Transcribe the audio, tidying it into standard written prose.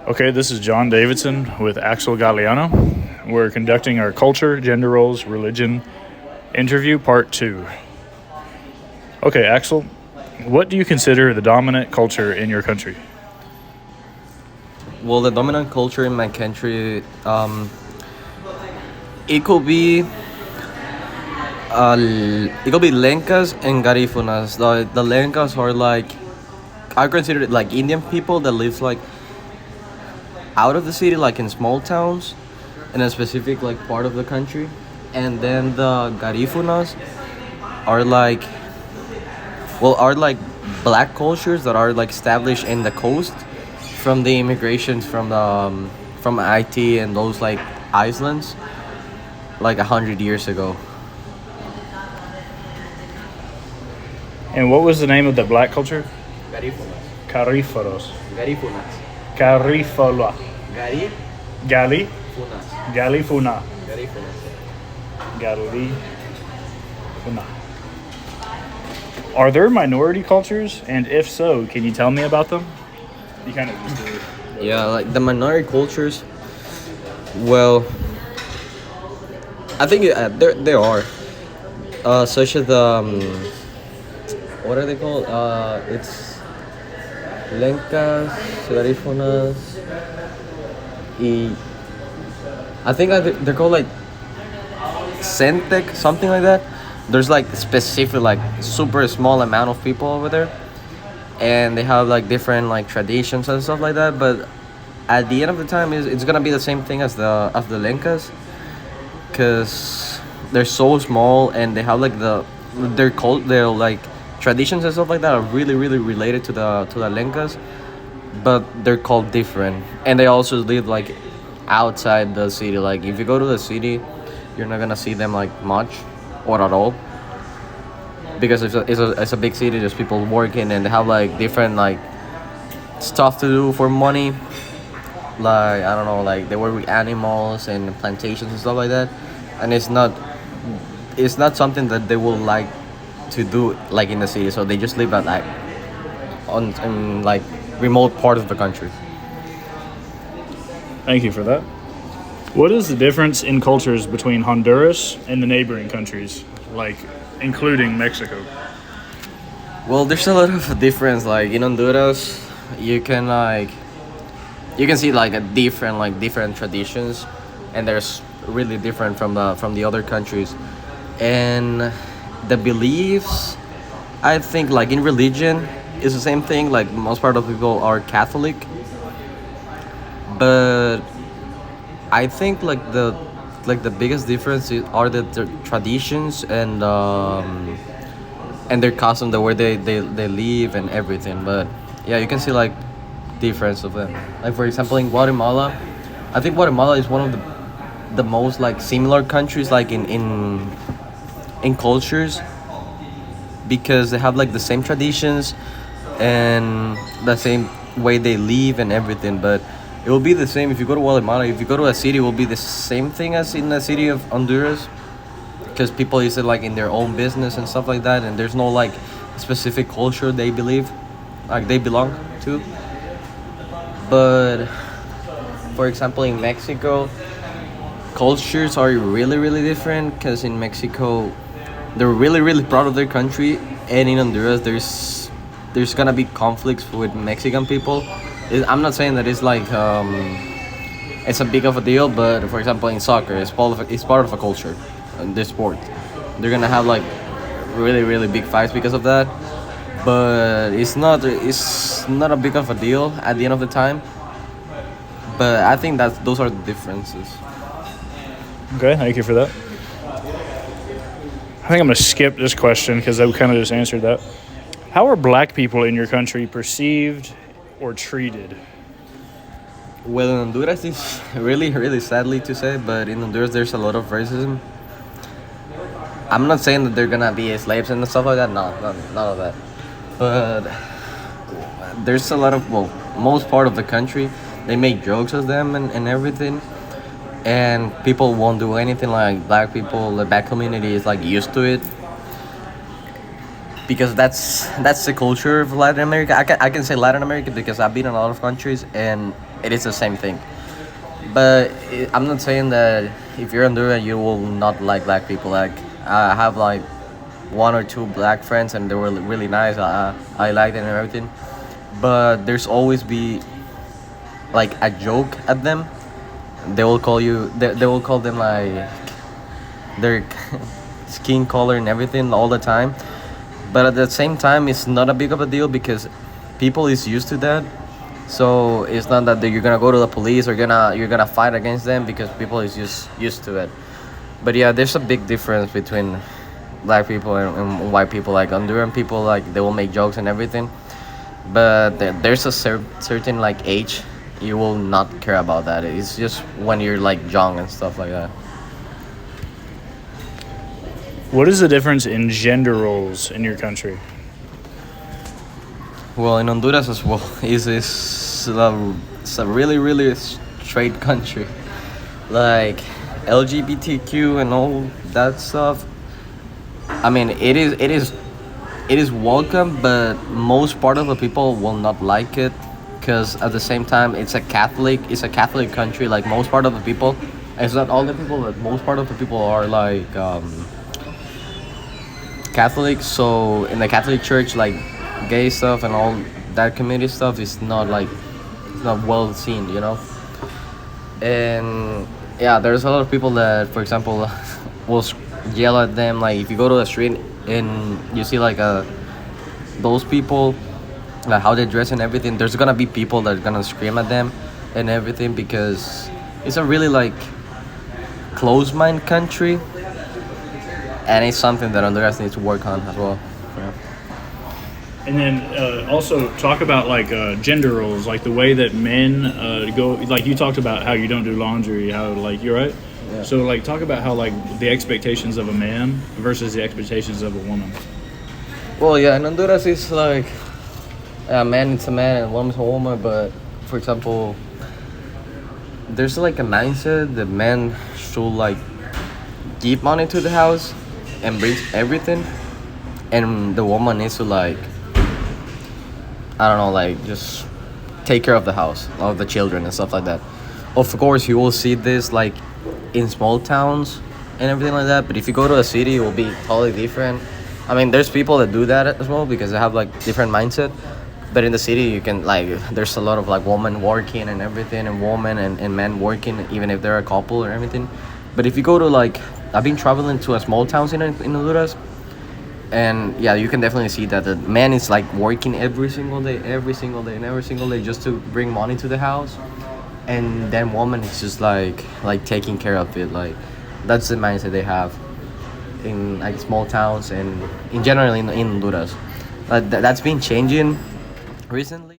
Okay, this is John Davidson with Axel Galliano. We're conducting our culture, gender roles, religion interview part 2. Okay, Axel, what do you consider the dominant culture in your country? Well, the dominant culture in my country, it could be Lencas and Garifunas. The Lencas are like I consider it like Indian people that lives like out of the city, like in small towns, in a specific like part of the country, and then the Garifunas are like black cultures that are like established in the coast from the immigrations from IT and those like islands like 100 years ago. And what was the name of the black culture? Garifunas. Cariforos. Garifunas. Carifola. Garifunas. Gali. Galifuna. Garifunas. Galifuna. Are there minority cultures? And if so, can you tell me about them? You kind of just did. Yeah, like the minority cultures. Well, I think there are, such as the what are they called? It's Lencas, Garifunas, y I think they're called like Centec, something like that. There's like specific like super small amount of people over there, and they have like different like traditions and stuff like that. But at the end of the time, it's gonna be the same thing as the Lencas, cause they're so small and they have like their like traditions and stuff like that are really related to the Lencas, but they're called different, and they also live like outside the city. Like if you go to the city, you're not gonna see them like much or at all, because it's a big city. There's people working and they have like different like stuff to do for money. Like I don't know, like they work with animals and plantations and stuff like that, and it's not something that they will like to do like in the city. So they just live at like on in like remote part of the country. Thank you for that. What is the difference in cultures between Honduras and the neighboring countries, like including Mexico? Well, there's a lot of difference. Like in Honduras, you can see like a different traditions, and there's really different from the other countries, and the beliefs. I think like in religion is the same thing. Like most part of people are Catholic, but I think like the biggest difference are the traditions and their custom, the way they live and everything. But yeah, you can see like difference of them. Like for example, in Guatemala, I think Guatemala is one of the most like similar countries like in cultures, because they have like the same traditions and the same way they live and everything. But it will be the same if you go to Guatemala. If you go to a city, it will be the same thing as in the city of Honduras, because people use it like in their own business and stuff like that, and there's no like specific culture they believe like they belong to. But for example, in Mexico, cultures are really different, because in Mexico they're really proud of their country, and in Honduras there's gonna be conflicts with Mexican people. I'm not saying that it's like it's a big of a deal, but for example in soccer, it's part of a culture, this sport. They're gonna have like really big fights because of that, but it's not a big of a deal at the end of the time. But I think that those are the differences. Okay, thank you for that. I think I'm going to skip this question because I kind of just answered that. How are black people in your country perceived or treated? Well, in Honduras, it's really sadly to say, but in Honduras there's a lot of racism. I'm not saying that they're gonna be slaves and stuff like that. No, none of that. But there's a lot of, well, most part of the country, they make jokes of them and everything, and people won't do anything. Like black people, the black community is like used to it, because that's the culture of Latin America. I can say Latin America because I've been in a lot of countries, and it is the same thing. But I'm not saying that if you're Honduran, you will not like black people. Like I have like one or two black friends, and they were really nice. I liked them and everything. But there's always be like a joke at them. They will call you. They will call them like their skin color and everything all the time. But at the same time, it's not a big of a deal because people is used to that. So it's not that you're gonna go to the police or you're gonna fight against them because people is just used to it. But yeah, there's a big difference between black people and white people. Like Honduran people, like they will make jokes and everything, but there's a certain like age you will not care about that. It's just when you're like young and stuff like that. What is the difference in gender roles in your country? Well, in Honduras as well, it's a really really straight country. Like LGBTQ and all that stuff. I mean, it is welcome, but most part of the people will not like it because at the same time it's a Catholic country. Like most part of the people, it's not all the people, but most part of the people are like Catholic. So in the Catholic Church, like gay stuff and all that community stuff is not like it's not well seen, And yeah, there's a lot of people that, for example, will yell at them. Like if you go to the street and you see like those people, like how they dress and everything, there's gonna be people that are gonna scream at them and everything because it's a really like closed mind country, and it's something that Honduras needs to work on as well. Yeah. And then also talk about like gender roles, like the way that men go. Like you talked about how you don't do laundry, how like you're right. Yeah. So like talk about how like the expectations of a man versus the expectations of a woman. Well, yeah, in Honduras it's like a man is a man and a woman's a woman. But for example, there's like a mindset that men should like give money to the house and bring everything, and the woman needs to like I don't know, like just take care of the house, of the children and stuff like that. Of course, you will see this like in small towns and everything like that. But if you go to a city, it will be totally different. I mean, there's people that do that as well because they have like different mindset. But in the city, you can like there's a lot of like women working and everything, and women and men working, even if they're a couple or everything. But if you go to like I've been traveling to a small towns in Honduras. And yeah, you can definitely see that the man is like working every single day, and every single day just to bring money to the house, and then woman is just like taking care of it. Like that's the mindset they have in like small towns and in general in Honduras. But that's been changing recently.